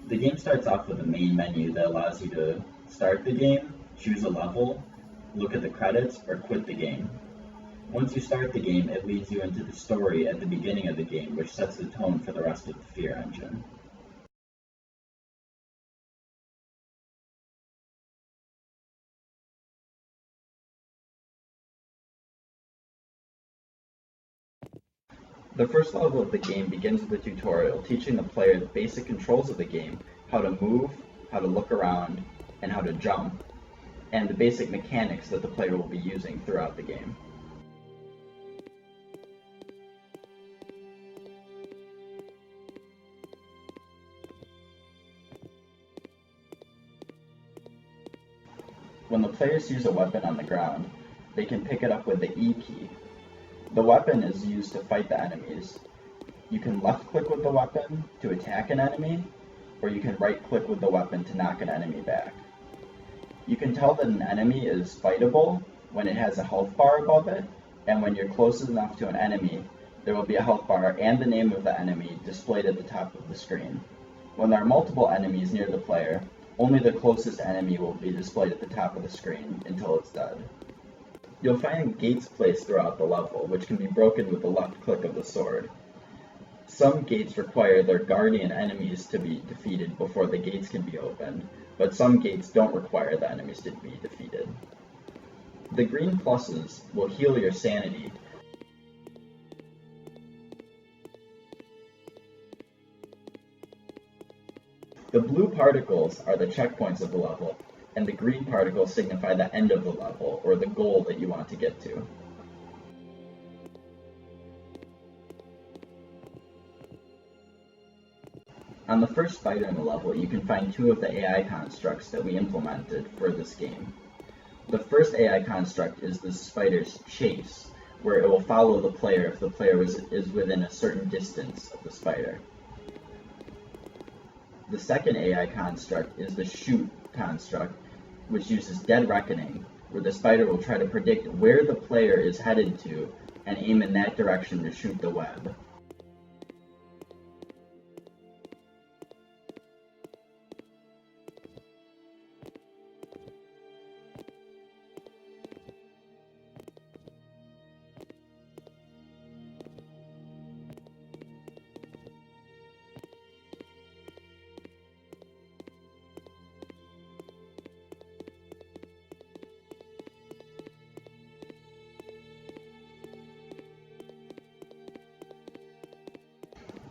The game starts off with a main menu that allows you to start the game, choose a level, look at the credits, or quit the game. Once you start the game, it leads you into the story at the beginning of the game, which sets the tone for the rest of the Fear engine. The first level of the game begins with a tutorial teaching the player the basic controls of the game, how to move, how to look around, and how to jump, and the basic mechanics that the player will be using throughout the game. When the players use a weapon on the ground, they can pick it up with the E key. The weapon is used to fight the enemies. You can left-click with the weapon to attack an enemy, or you can right-click with the weapon to knock an enemy back. You can tell that an enemy is fightable when it has a health bar above it, and when you're close enough to an enemy, there will be a health bar and the name of the enemy displayed at the top of the screen. When there are multiple enemies near the player, only the closest enemy will be displayed at the top of the screen until it's dead. You'll find gates placed throughout the level, which can be broken with the left click of the sword. Some gates require their guardian enemies to be defeated before the gates can be opened, but some gates don't require the enemies to be defeated. The green pluses will heal your sanity. The blue particles are the checkpoints of the level, and the green particles signify the end of the level, or the goal that you want to get to. On the first spider in the level, you can find two of the AI constructs that we implemented for this game. The first AI construct is the spider's chase, where it will follow the player if the player is within a certain distance of the spider. The second AI construct is the shoot construct, which uses Dead Reckoning, where the spider will try to predict where the player is headed to and aim in that direction to shoot the web.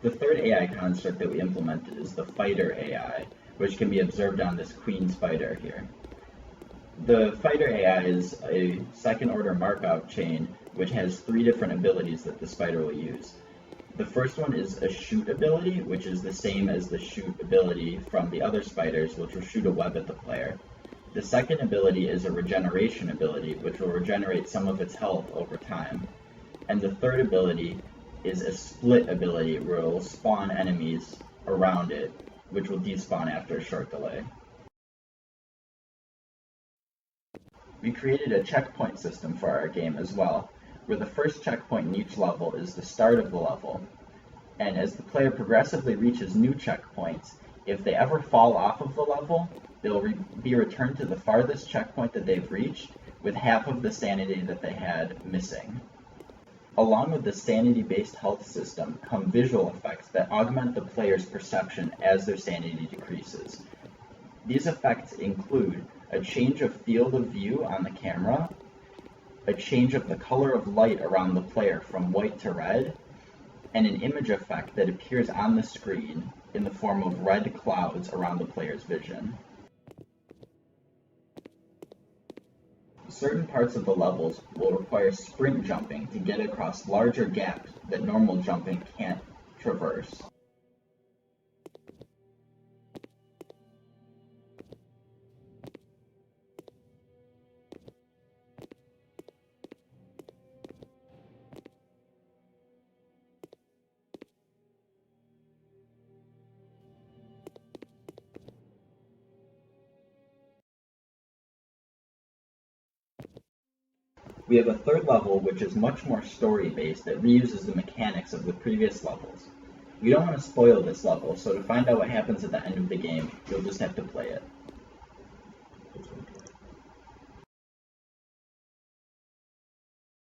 The third AI construct that we implemented is the Fighter AI, which can be observed on this queen spider here. The Fighter AI is a second-order Markov chain which has three different abilities that the spider will use. The first one is a shoot ability, which is the same as the shoot ability from the other spiders, which will shoot a web at the player. The second ability is a regeneration ability, which will regenerate some of its health over time. And the third ability is a split ability where it will spawn enemies around it, which will despawn after a short delay. We created a checkpoint system for our game as well, where the first checkpoint in each level is the start of the level, and as the player progressively reaches new checkpoints, if they ever fall off of the level, they'll be returned to the farthest checkpoint that they've reached, with half of the sanity that they had missing. Along with the sanity-based health system come visual effects that augment the player's perception as their sanity decreases. These effects include a change of field of view on the camera, a change of the color of light around the player from white to red, and an image effect that appears on the screen in the form of red clouds around the player's vision. Certain parts of the levels will require sprint jumping to get across larger gaps that normal jumping can't traverse. We have a third level which is much more story-based that reuses the mechanics of the previous levels. We don't want to spoil this level, so to find out what happens at the end of the game, you'll just have to play it.